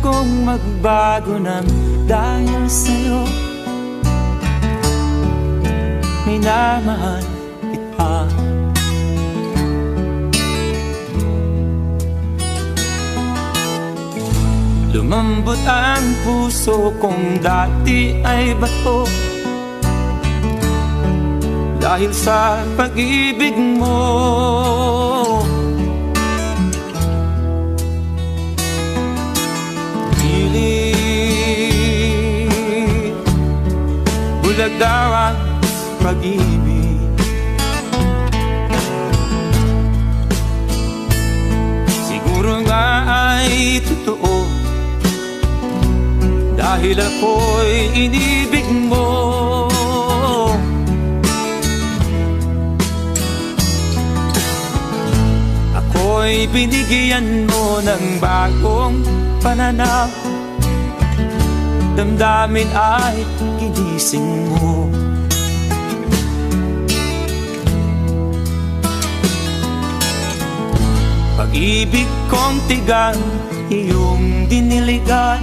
kong magbago ng dahil sa'yo. Minamahal kita. Lumambot ang puso kong dati ay bato dahil sa pag-ibig mo. Pilit bulag daw ang pag-ibig. Siguro nga ay totoo dahil ako'y inibig mo. Ako'y binigyan mo ng bagong pananaw. Damdamin ay ginising mo. Pag-ibig kong tigang iyong diniligan.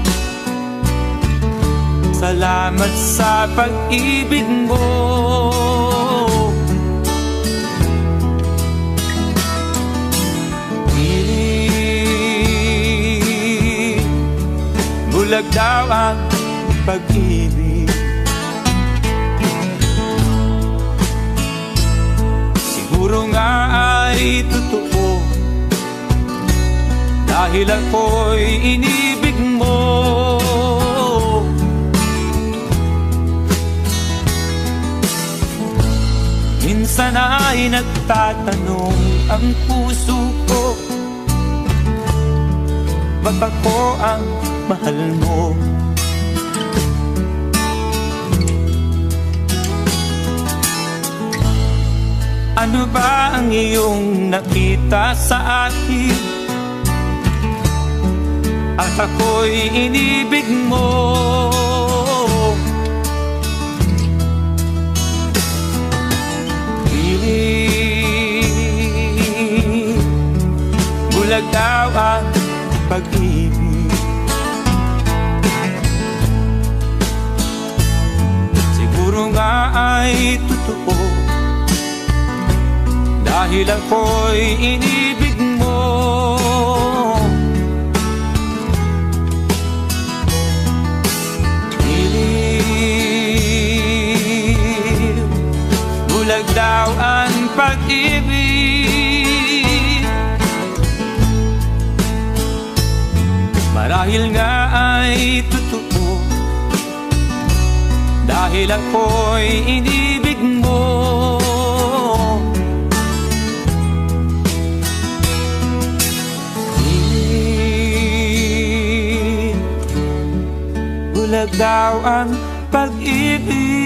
Salamat sa pag-ibig mo. Bulag daw ang pag-ibig. Siguro nga ay totoo dahil ako'y inibig mo. Minsan ay nagtatanong ang puso ko, ba't ako ang mahal mo? Ano ba ang iyong nakita sa akin? At ako'y inibig mo. Bulag daw ang pag-ibig. Siguro nga ay totoo dahil ako'y inibig mo. Bulag daw ang pag-ibig. Marahil nga ay totoo dahil ako'y inibig mo. Bulag daw ang pag-ibig.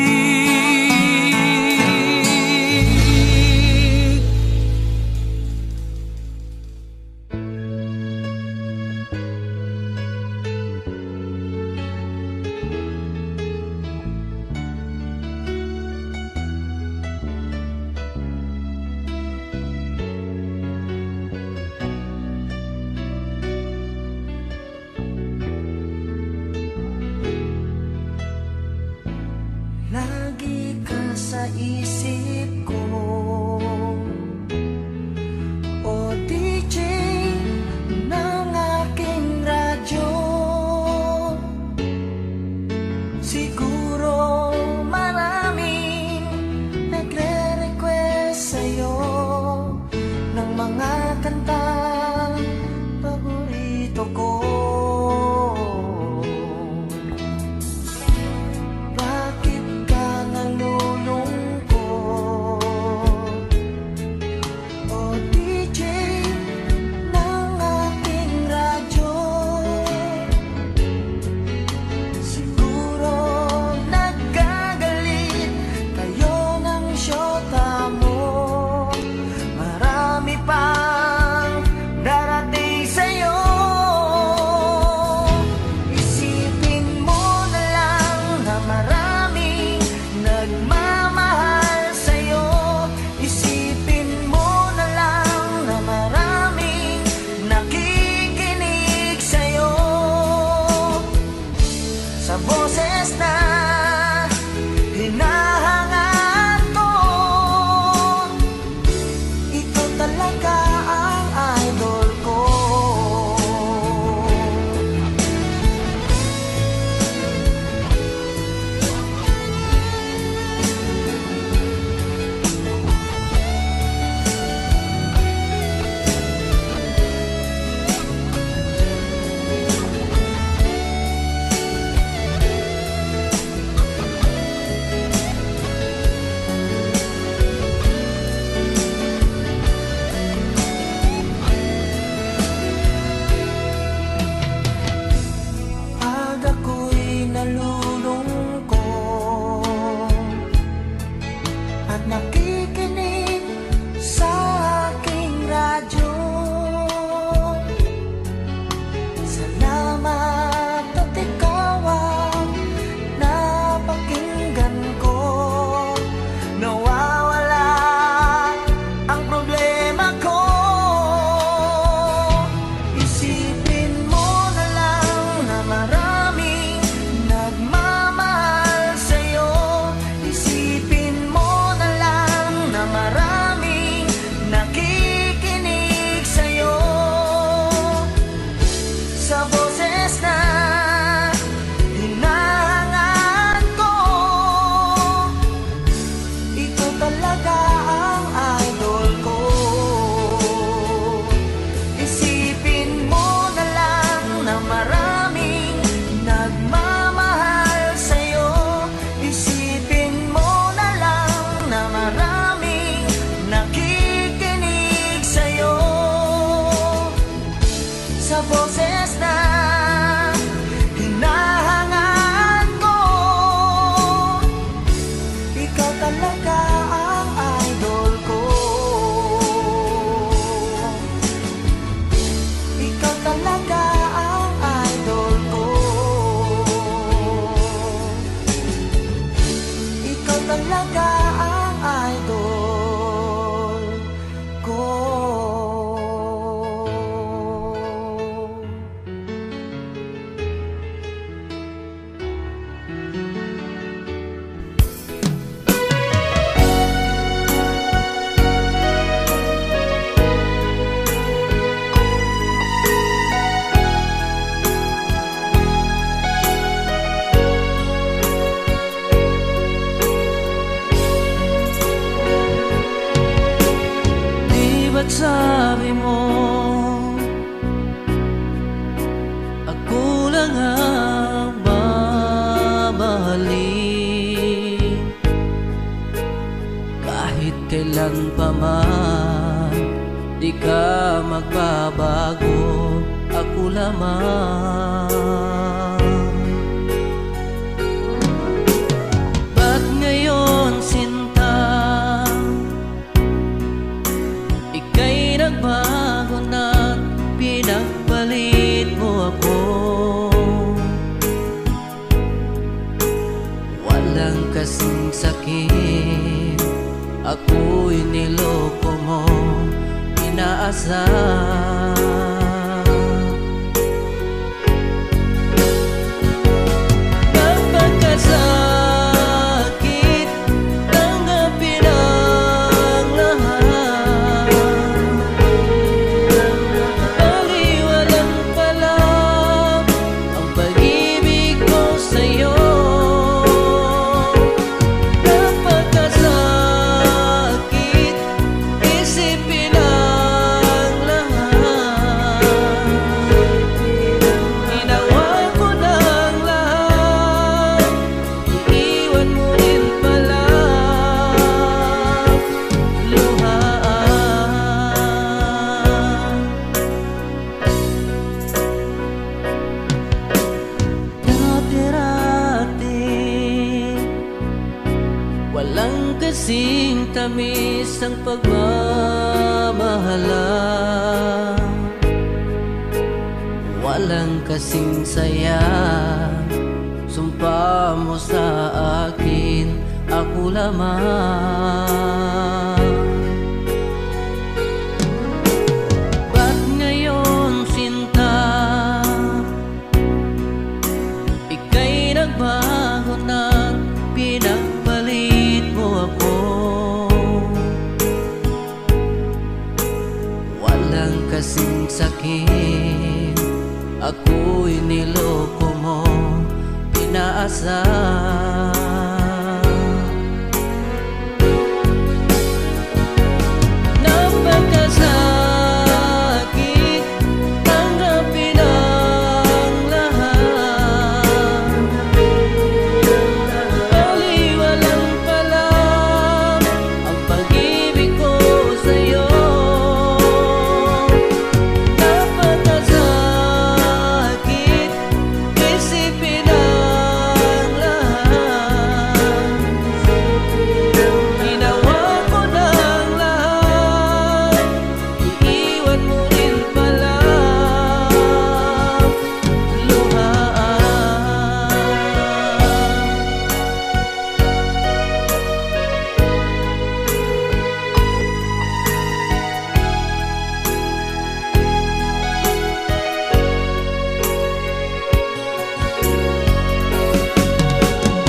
Lagi ka sa isip ko, o DJ ng aking radyo. Siguro maraming nagre-request sa'yo ng mga kantang paborito ko. Siguro sa boses na hinahangaan ko. Ikaw talaga ang idol ko. Pag ako'y nalulungkot at nakikinig sa aking radyo, salamat at ikaw ang napakinggan ko. Nawawala ang problema ko. Isipin mo na lang na maraming nagmamahal sa'yo. Isipin mo na lang na maraming nakikinig sa'yo. Sa boses na hinahangaan ko, ikaw talaga ang idol ko. Isipin mo na lang na maraming nagmamahal sa'yo. Isipin mo na lang na maraming nakikinig sa'yo. Sa boses na hinahangaan ko, ikaw talaga ang idol ko. Ikaw talaga ang idol ko. Ikaw talaga ang idol ko. Di ba't sabi mo ako lang ang mamahalin? Kahit kailan pa man di ka magbabago, ako lamang. Ba't ngayon, sinta, ika'y nagbago na pinagpalit mo ako? Walang kasing sakit, ako'y niloko mo, inaasar. Napakasakit, tanggapin ang lahat. Baliwalang pala ang pag-ibig ko sa'yo. Napakasakit, isipin ang lahat. Ginawa ko ng lahat, iiwan mo rin pala luhaan. Dati-dati, walang kasing tamis ang pagmamahalan. Walang kasing saya, sumpa mo sa akin, ako lamang. Ba't ngayon, sinta, ika'y nagbago na pinagpalit mo ako. Walang kasing sakit, ako'y niloko mo, pinaasa. Napakasakit, tanggapin ang lahat. Baliwalang pala ang pag-ibig ko sa'yo. Napakasakit, isipin ang lahat. Ginawa ko ng lahat, iiwan mo rin pala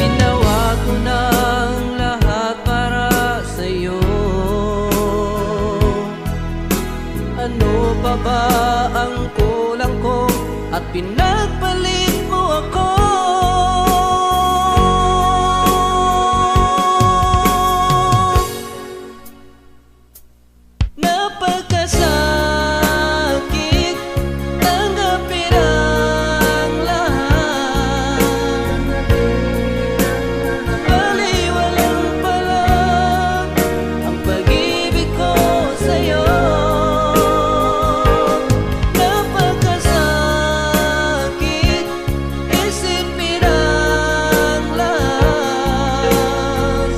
ginawa ko ng lahat para sa'yo. Ano pa ba ang kulang ko at pinagpalit mo ako? Napakasakit, tanggapin ang lahat. Baliwalang pala ang pag-ibig ko sa'yo. Napakasakit, isipin ang lahat.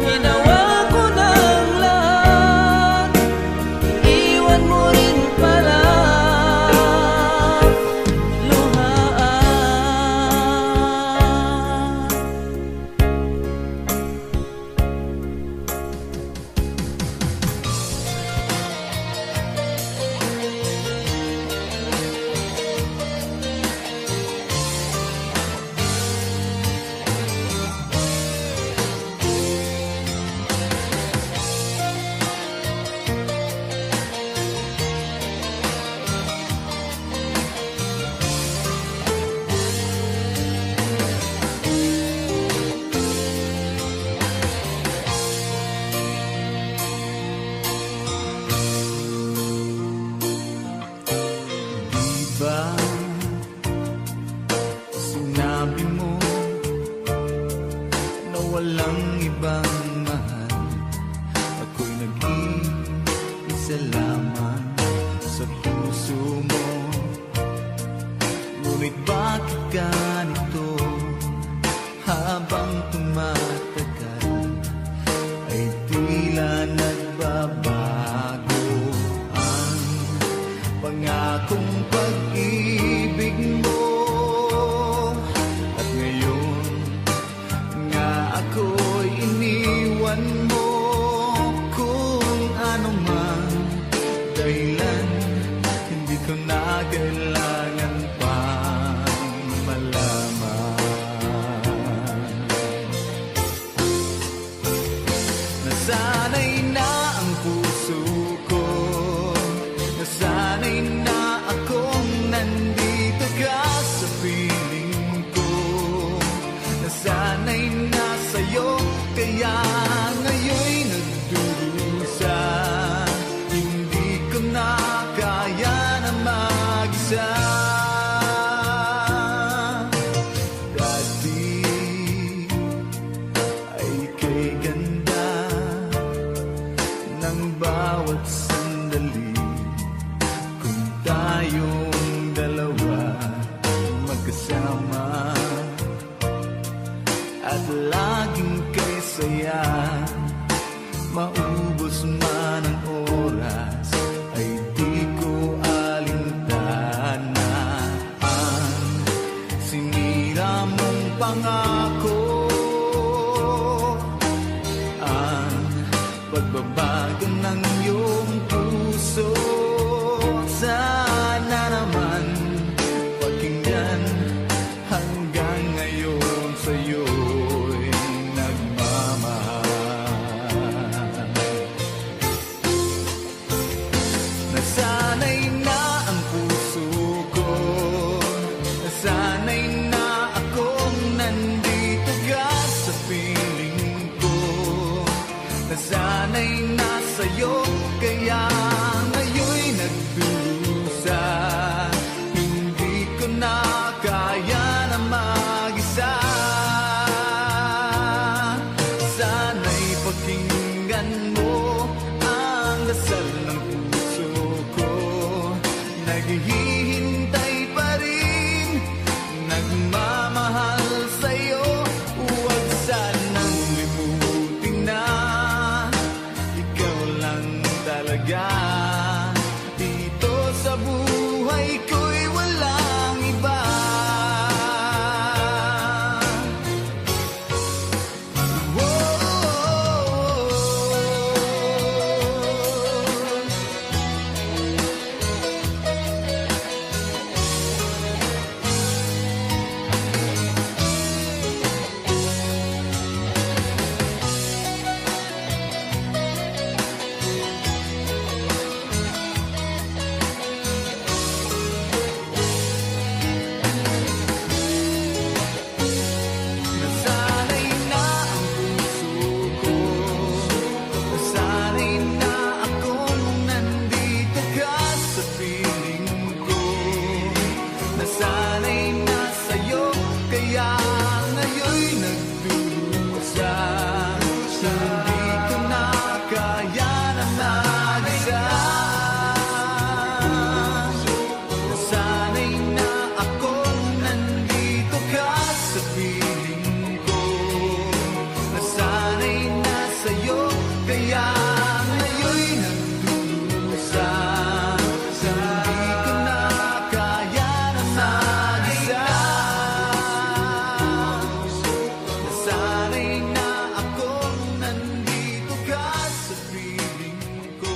Ginawa ko ng lahat, iwan mo rin pala luhaan. Diba sinabi mo na walang ibang mahal? Ako'y nag-iisa lamang sa puso mo. Ngunit bakit ganito? Habang tumatagal ay tila nagbabago ang pangakong pag-ibig mo. At ngayon nga ako'y iniwan mo. Kung ano man dahilan, hindi ko na kailangan pang malaman. Nasanay na ang puso ko, nasanay na akong nandito ka sa piling ko. Nasanay na sa'yo, kaya ngayon'y nagdurusa. Hindi ko na kaya na mag-isa. Dati ay kay ganda ng bawat sandali. Kung tayong dalawa magkasama at laging kay saya, maubos man ang oras ay di ko alintana ang sinira mong pangako. Ang pagbabago ng iyong puso, sana naman pakinggan hanggang sa'yo'y nagmamahal. Nasanay na ang puso ko, nasanay na akong nandito ka sa piling ko, nasanay na sa'yo kaya ngayon'y nagdurusa. Hindi ko na kaya na mag-isa. Sana'y pakinggan mo ang dasal ng puso ko. Naghihintay pa rin, nagmamahal sa'yo. Huwag sanang limutin na ikaw lang talaga. Dito sa buhay ko'y walang iba. Nasanay na ang puso ko, nasanay na akong nandito ka sa piling ko, nasanay na sa'yo kaya ngayon'y nagdurusa. Hindi ko na kaya na mag-isa. Nasanay na akong nandito ka sa piling ko, nasanay na sa'yo kaya ngayon'y nagdurusa. Hindi ko na kaya na mag-isa. Nasanay na akong nandito ka sa piling ko,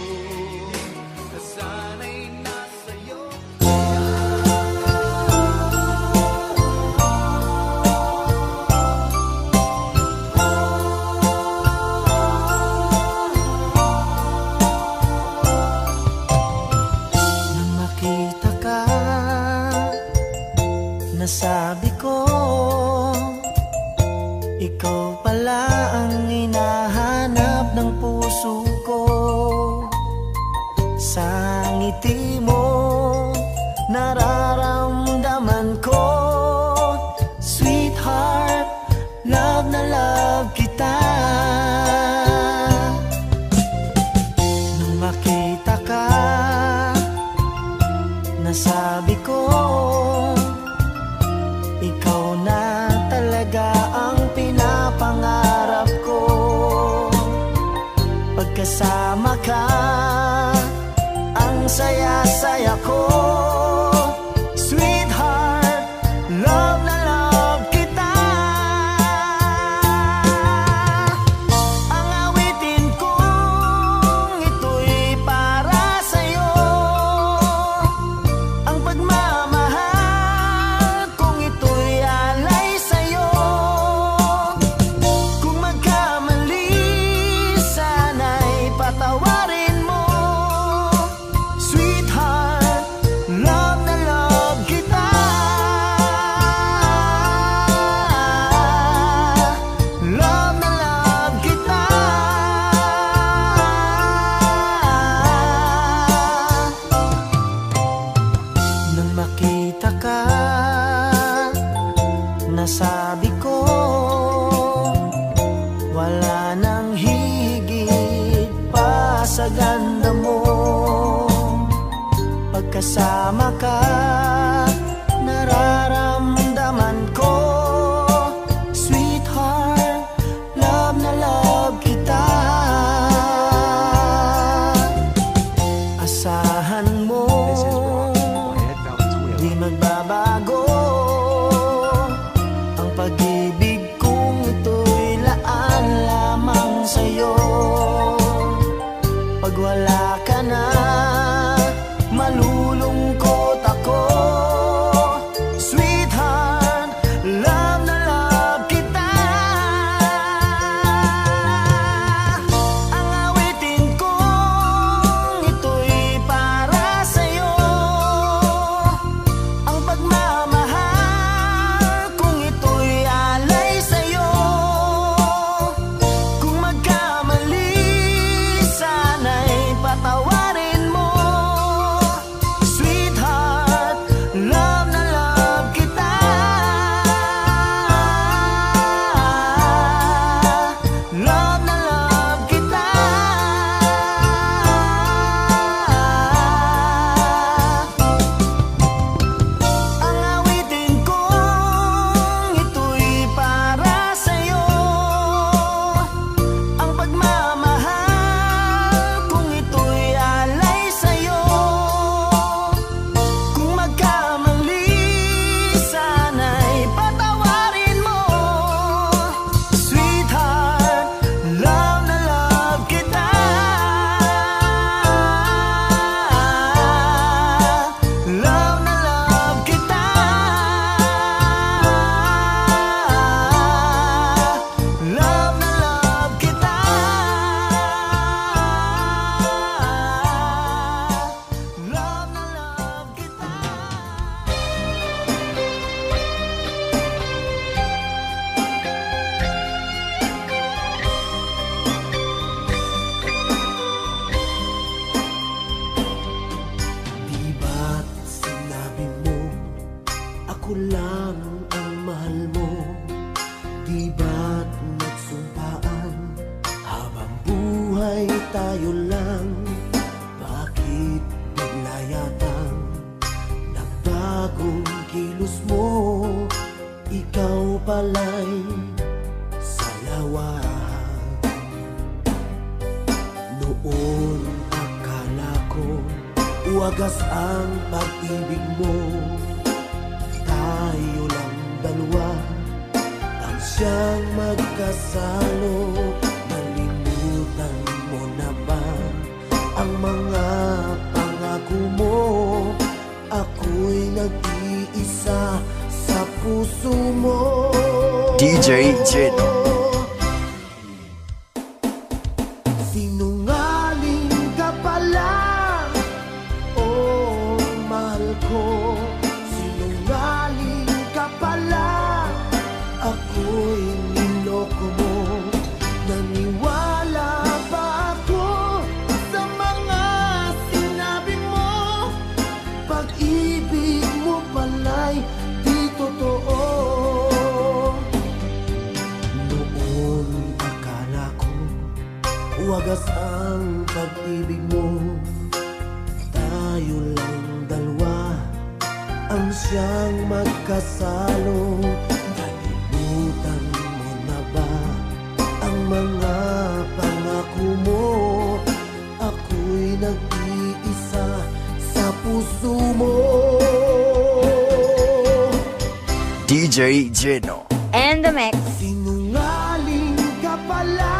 nasanay na sa'yo. Nang makita ka, nasabi ko, ikaw pala ang hinahanap ng puso ko. Sa ngiti mo, nararamdaman ko, sweetheart, love na love kita. Nang makita ka, nasabi ko, ikaw na talaga ang pinapangarap ko. Pagkasama ka, ang saya-saya ko. Sweetheart, love na love kita. Ang awitin kong ito'y para sa'yo. Ang pagmamahal kong ito'y alay sa'yo. Kung magkamali, sana'y patawarin mo. Sweetheart, love na love kita. Love na love kita. Nang makita ka, nasabi ko, wala nang higit pa sa ganda mo. Pagkasama ka, nararamdaman ko, sweetheart, love na love kita. Asahan mo, di magbabago ang pag-ibig kong ito'y laan lamang sa'yo. Pag wala ka na, malulungkot ako. tayo lang. Bakit bigla yatang nagbagong kilos mo? Ikaw pala'y salawahan. Noon akala ko wagas ang pag-ibig mo. Tayo lang dalawa ang siyang magkasalo. Nalimutan mo na ba ang mga pangako mo? Ako'y nag-iisa sa puso mo. DJ Gino. Sinungaling ka pala, oh mahal ko. Sinungaling ka pala, ako'y niloko mo. Naniwala ba ako sa mga sinabi mo? Pag-ibig mo pala'y di totoo. Noon akala ko wagas ang pag-ibig mo. Tayo lang dalawa ang siyang magkasalo. Nalimutan mo na ba ang mga pangako mo? Ako'y nag-iisa sa puso mo. DJ Gino. And the mix. Sinungaling ka pala,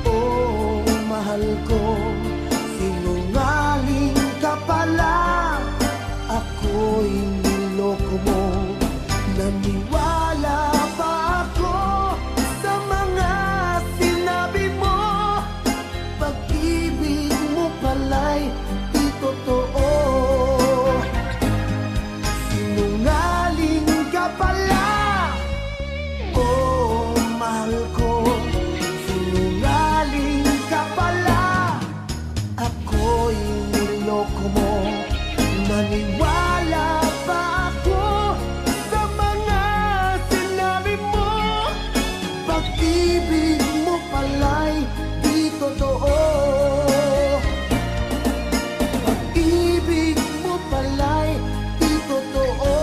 oh mahal ko. Sinungaling ka pala, ako'y niloko mo. Naniwala ba ako sa mga sinabi mo? Pag-ibig mo pala'y di totoo. Sinungaling ka pala, oh mahal ko. Sinungaling ka pala, ako'y niloko mo. Naniwala ba ako sa mga sinabi mo? Pag-ibig mo pala'y di totoo. Pag-ibig mo pala'y di totoo.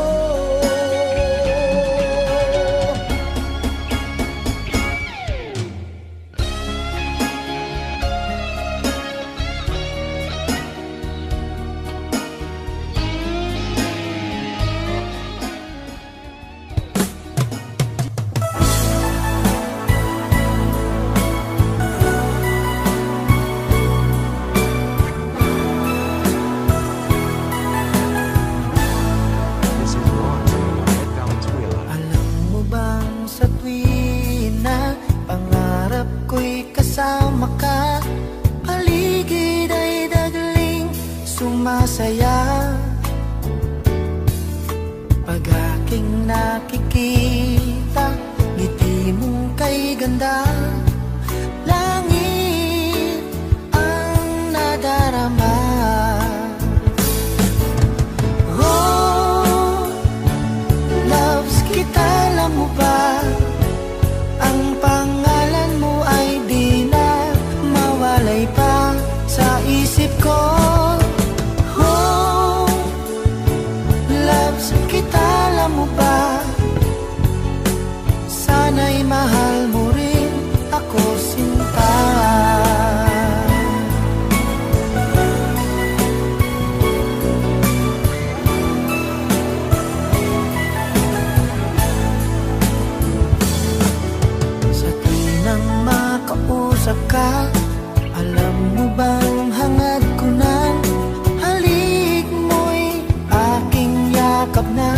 This is Ron at Valenzuela. Alam mo bang sa tuwing na pangarap ko'y kasama ka, paligid ay dagling sumasaya. Pag aking nakikita, ngiti mong kay ganda, langit ang nadarama. Oh, loves kita, alam mo ba? Ang pangalan mo ay di na mawalay pa sa isip ko. Oh, loves kita, alam mo ba? Sana'y mahal mo rin ako, sinta. Sa tuwing makausap ka, alam mo bang hangad ko ng halik mo'y aking yakap na.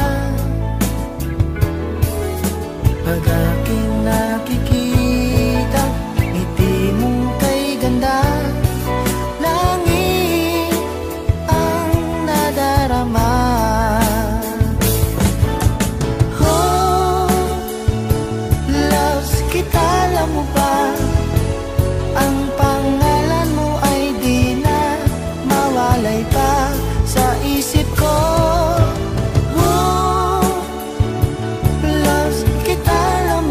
Pag aking nakikita, ngiti mong kay ganda, langit ang nadarama. Oh, loves kita, alam mo ba? Ang pangalan mo ay di na mawalay pa sa isip ko. Oh, loves kita, alam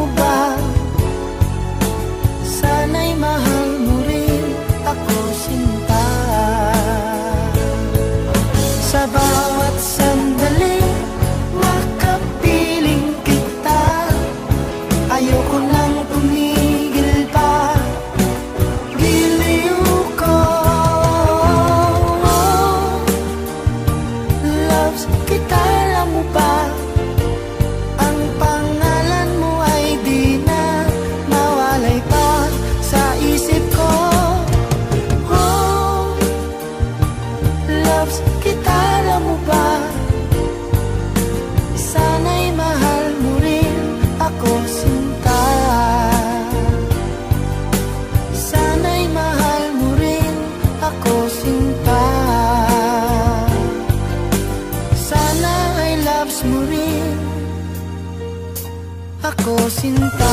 ako sinta.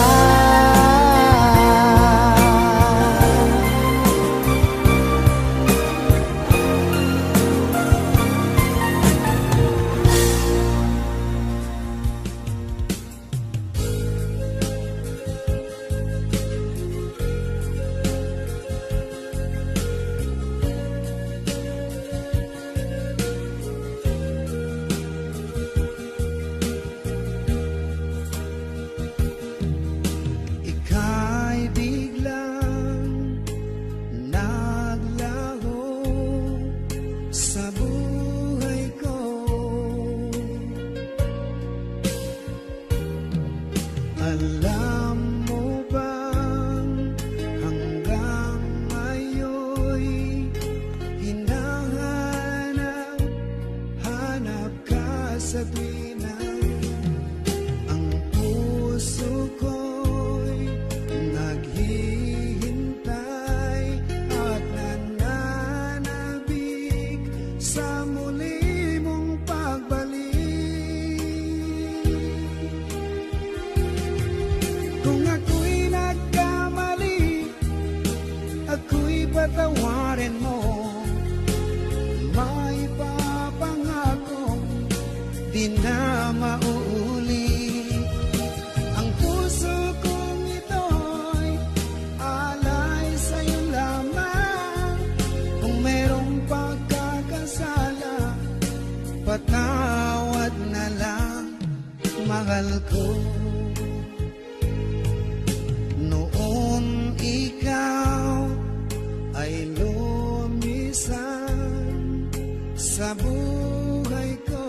Ika'y biglang naglaho sa buhay ko. Alam mo bang hanggang ngayon'y hinahanap ka sa tuwina. Ang puso ko'y naghihintay at nananabik sa muli mong pagbalik. Kung ako'y nagkamali, ako'y patawarin mo. Maipapangakong di na mauulit. Ang puso kong ito'y alay sa'yo lamang. Kung merong pagkakasala, patawad na lang, mahal ko. Noon ikaw ay lumisan sa buhay ko.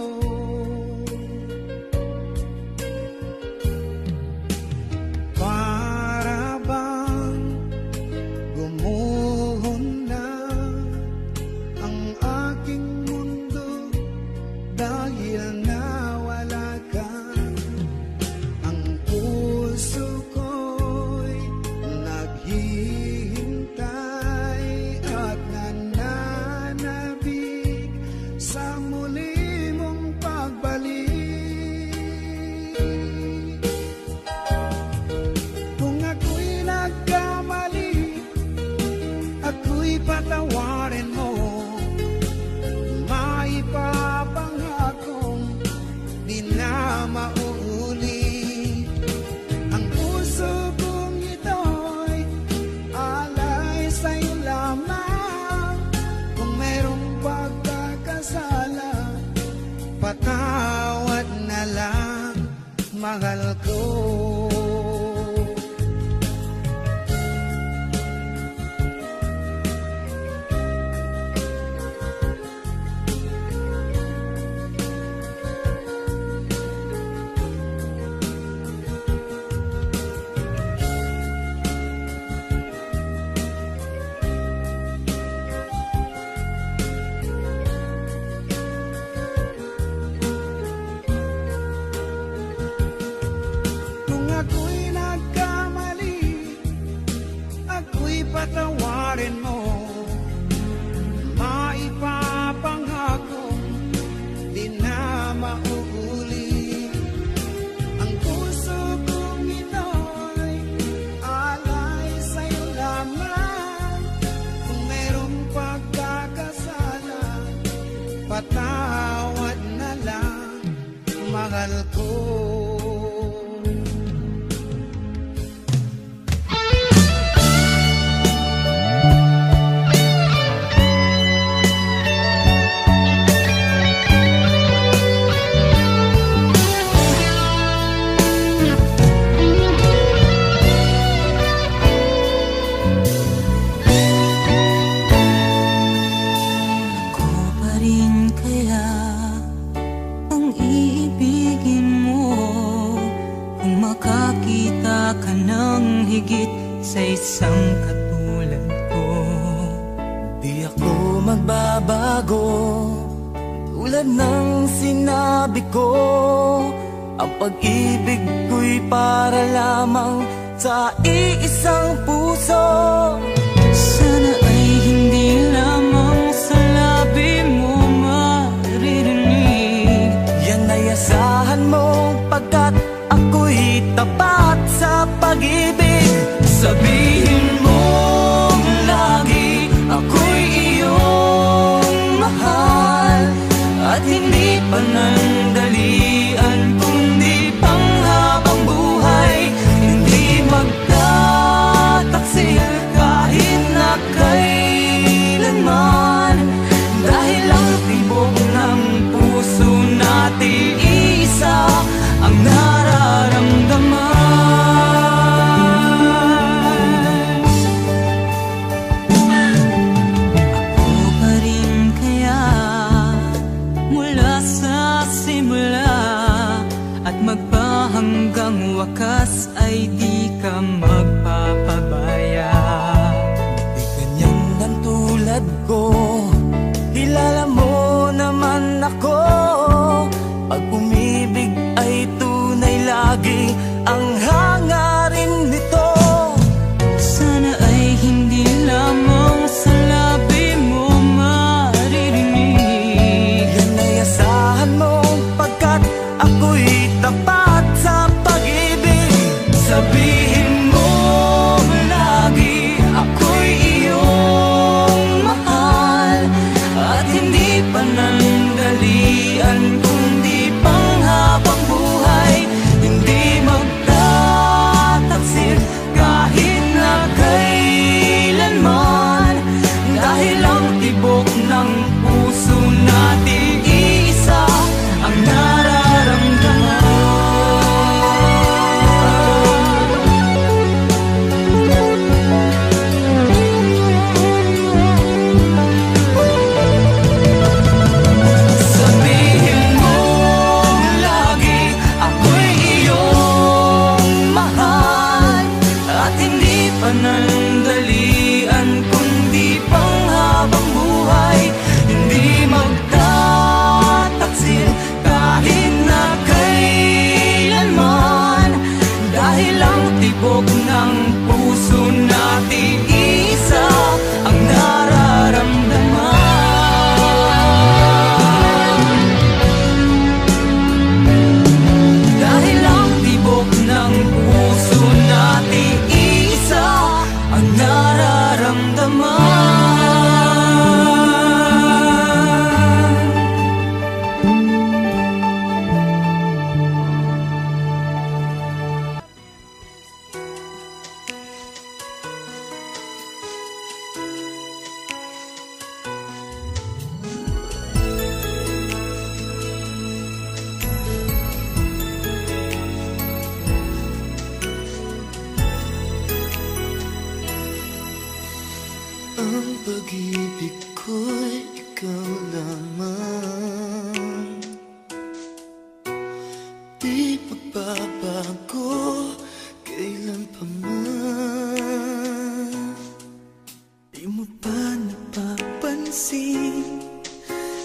Para bang gumuhon na ang aking mundo dahil nawala ka. Ang puso ko'y naghihintay at nananabik sa muli mong pagbalik. Kung ako'y nagkamali, ako'y patawarin mo. Maipapangakong di na mauulit. Ang puso kong ito'y alay sa'yo lamang. Kung mayroong pagkakasala, patawad na lang, mahal ko. Kung ako'y nagkamali, ako'y patawarin mo. Maipapangakong di na mauulit. Ang puso kong ito'y alay sa'yo lamang. Kung merong pagkakasala, patawad na lang, mahal ko. Ako pa rin kaya ang iibigin mo kung makakita ka ng higit sa isang katulad ko. Di ako magbabago, tulad ng sinabi ko. Ang pag-ibig ko'y para lamang sa iisang puso. Sana ay hindi lamang sa labi mo maririnig. Yan ay asahan mo pagkat ako'y tapat sa pag-ibig. Sabihin mo lagi ako'y iyong mahal, at hindi panandalian kundi panghabang buhay. Hindi magtataksil kahit na kailanman, dahil ang tibok ng puso natin isa ang nararamdaman. Ako pa rin kaya mula sa simula, at magpahanggang wakas ay di ka magpapabaya. Di kanyang ng tulad ko, kilala mo naman ako. Pag umibig ay tunay lagi ang hangarin nito. Sana ay hindi lamang sa labi mo maririnig. Yan ay asahan mo, pagkat ako'y tapat sa pag-ibig. Sabihin mo lagi ako'y iyong mahal, at hindi panandalian kundi panghabang buhay. Hindi magtataksil kahit na kailanman, dahil ang tibok ng puso natin isa ang nararamdaman. Sabihin mo lagi ako'y iyong mahal, at hindi panandalian kundi panghabang buhay. Hindi magtataksil kahit na kailanman, dahil ang tibok ng puso natin isa ang nararamdaman. Dahil ang tibok ng puso natin isa ang nararamdaman. Ang pag-ibig ko'y ikaw lamang, di magbabago kailan pa man. Di mo ba napapansin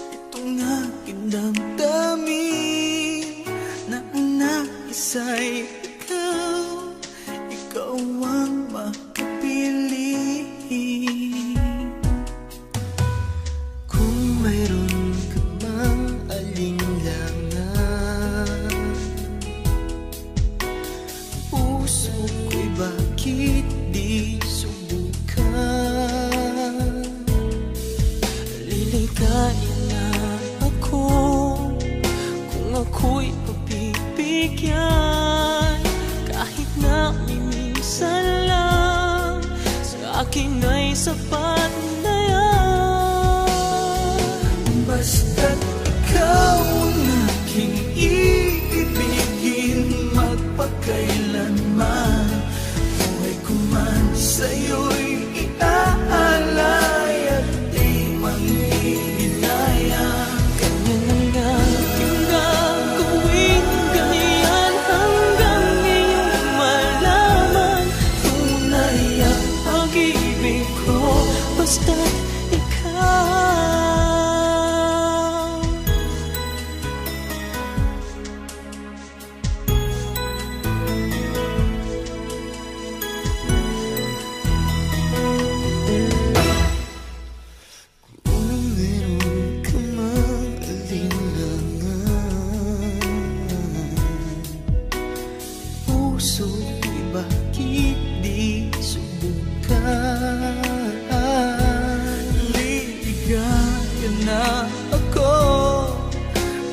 itong aking damdamin, na ang nais-ay ikaw, ikaw ang makapili. Kung mayroon ka bang alinlangan, puso ko'y bakit di subukan? Liligaya na ako kung ako'y pagbibigyan, kahit na minsan lang sa akin ay sapat na yan. Basta't ikaw ang aking iibigin, magpakailanman. Buhay ko man sa'yo'y iaalay at di manghihinaya. Ganyan ang aking gagawin, ganyan hanggang iyong malaman. Tunay ang pag-ibig ko, basta't ikaw. puso'y bakit di subukan? Liligaya na ako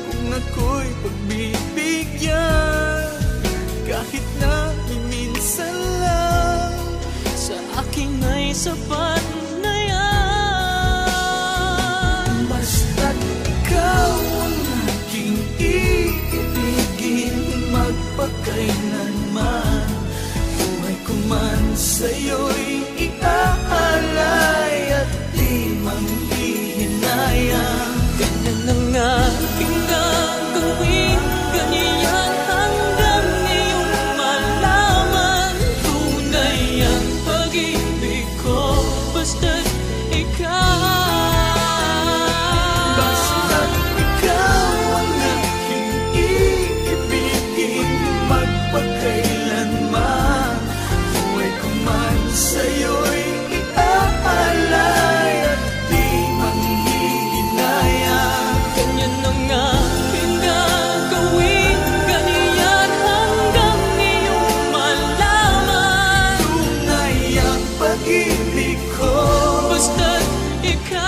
kung ako'y pagbibigyan, kahit na minsan lang Sa akin ay sapat na yan. basta't ikaw ang aking iibigin, magpakailanman. Buhay ko man sa'yo'y iaalay at di manghihinayang. Ganyan ang aking gagawin, ganyan hanggang iyong malaman. Tunay ang pag-ibig ko, basta't ikaw. Basta't ikaw ang aking iibigin, magpakailanman. Buhay ko man sa'yo'y iaalay at di manghihinayang. Ganyan ang aking gagawin, ganyan hanggang iyong malaman. Tunay ang pag-ibig ko, Basta't ikaw.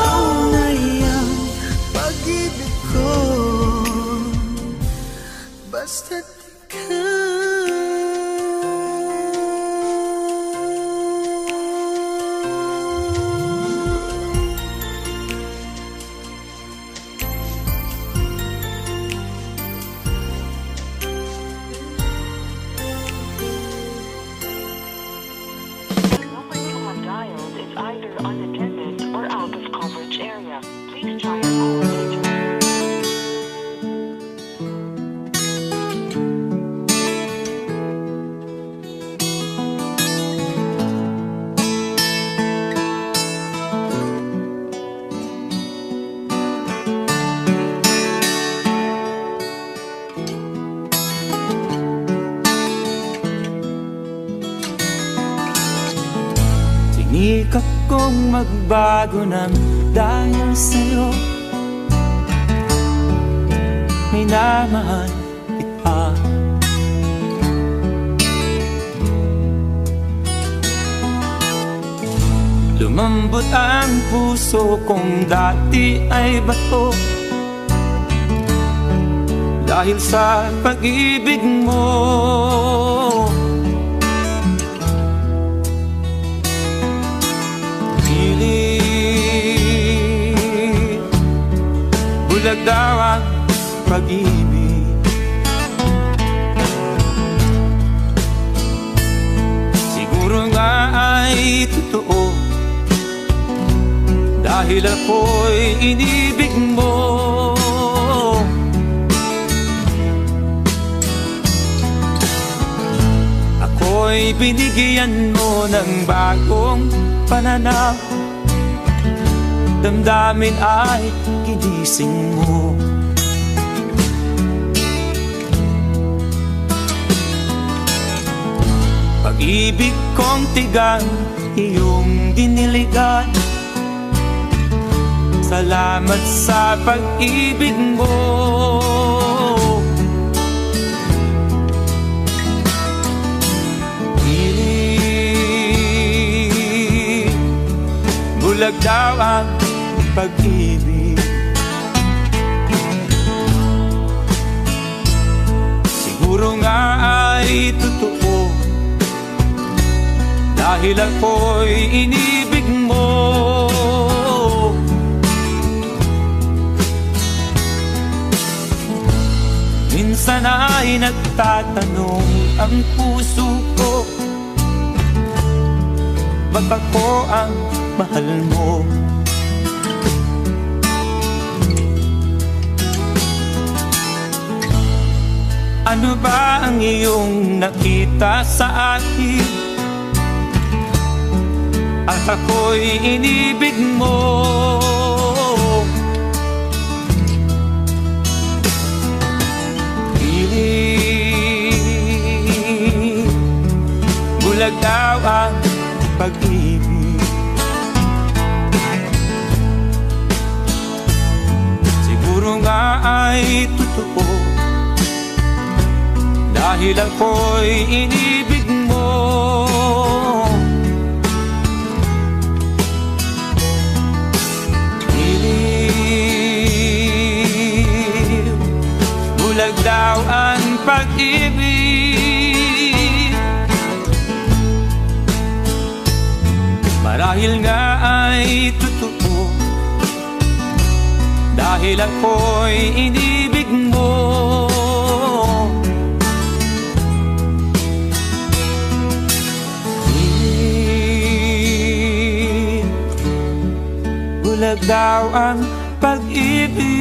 Tunay ang pag-ibig ko, basta't The number you have dialed is either unattended or out of coverage area. Please try your call later. Sinikap kong magbago ng dahil sa'yo. May naman kita. Lumambot ang puso kong dati ay bato, dahil sa pag-ibig mo. Bulag daw ang pag-ibig, siguro nga ay totoo, dahil ako'y inibig mo. Ako'y binigyan mo ng bagong pananaw, damdamin ay ginising mo. Pag-ibig kong tigang iyong diniligan, salamat sa pag-ibig mo. Bulag daw ang pag-ibig, siguro nga ay totoo, dahil ako'y inibig mo. Minsan ay nagtatanong ang puso ko, ba't ako ang mahal mo? Ano ba ang iyong nakita sa akin, at ako'y inibig mo? Bulag daw ang pag-ibig, siguro nga ay totoo, dahil ako'y inibig mo. Iliw, bulag daw ang pag-ibig. Marahil nga ay totoo, dahil ako'y inibig mo. Bulag daw ang pag-ibig.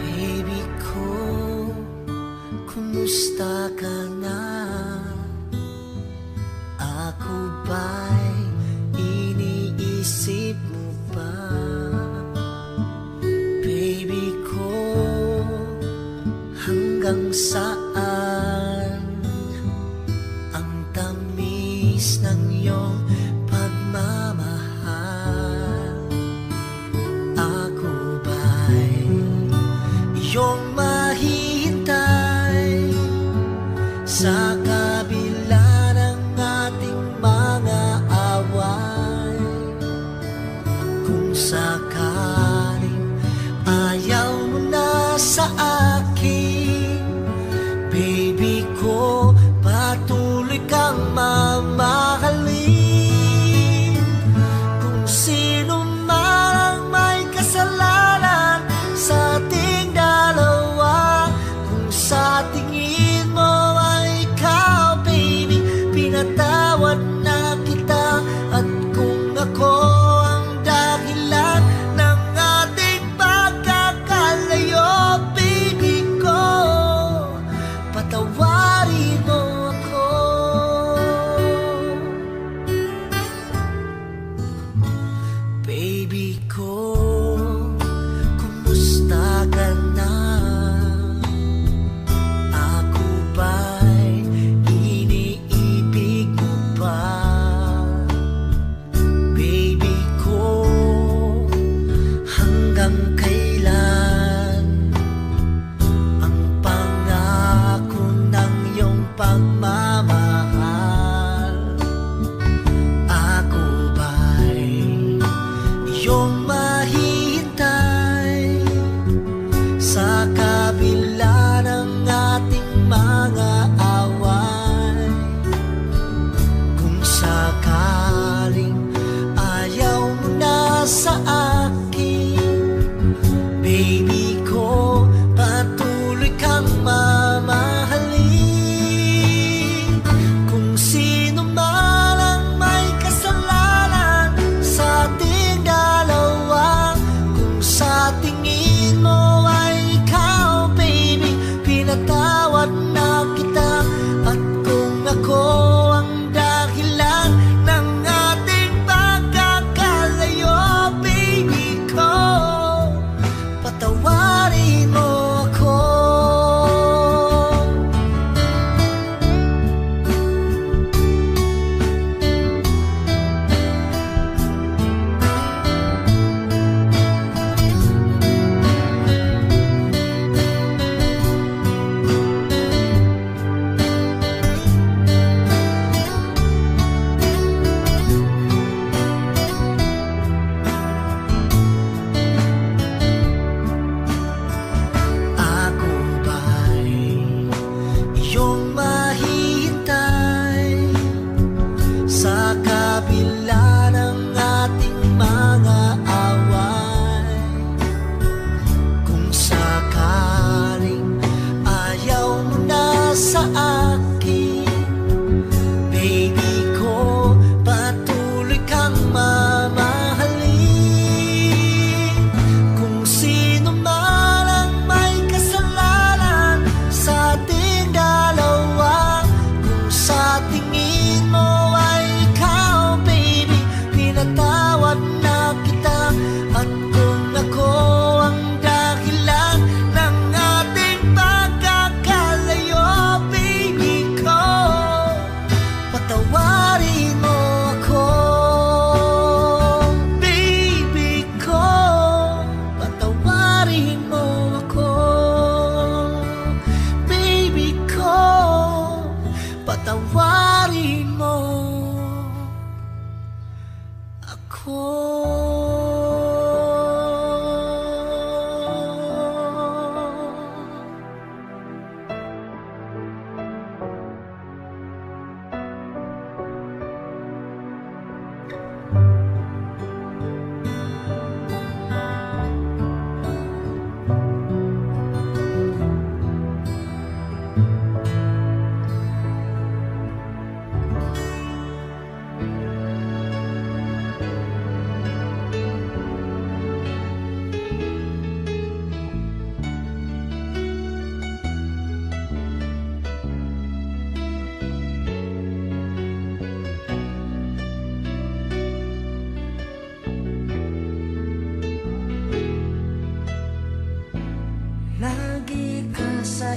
Baby ko, kumusta ka na? Ako ba'y iniisip mo pa? Baby ko, hanggang saan ang tamis ng iyong pagmamahal? Ako ba'y iyong mahihintay sa kabila ng ating mga away? Kung sakaling ayaw mo na sa akin, baby ko, patuloy kang mamahalin. Kung sino man ang may kasalanan sa ating dalawa, kung sa tingin mo ay ikaw, baby, pinatawad na kita. At kung ako ang dahilan ng ating pagkakalayo, baby ko,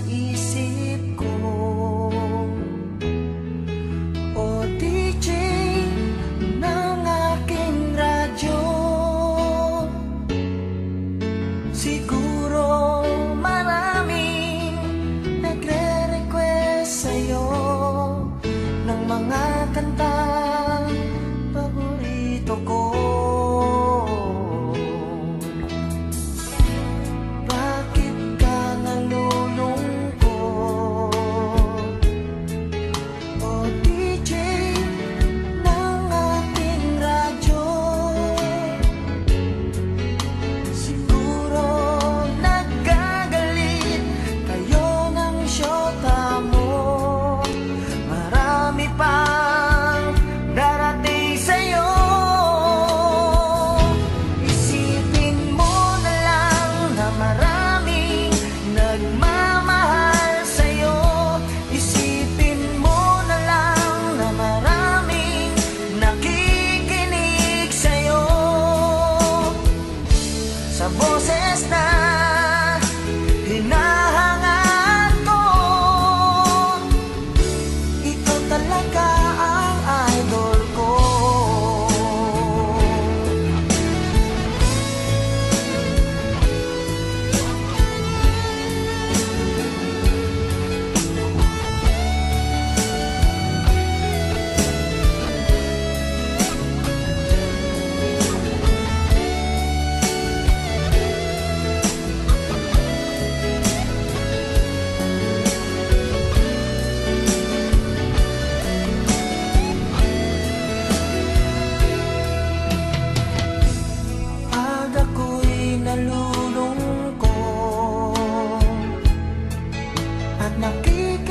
isip ko. O DJ ng aking radyo, siguro maraming nagre-request sa'yo ng mga kantang paborito ko. Bakit ka nalulungkot? O DJ ng ating radyo, siguro nagagalit kayo ng syota mo. Marami pang darating sa'yo. Isipin mo na lang na maraming nagmamahal sa'yo. Isipin mo na lang na maraming nakikinig sa'yo. Sa boses na hinahangaan ko, ito talaga ang idol ko. Pag ako'y nalulungkot at nakikita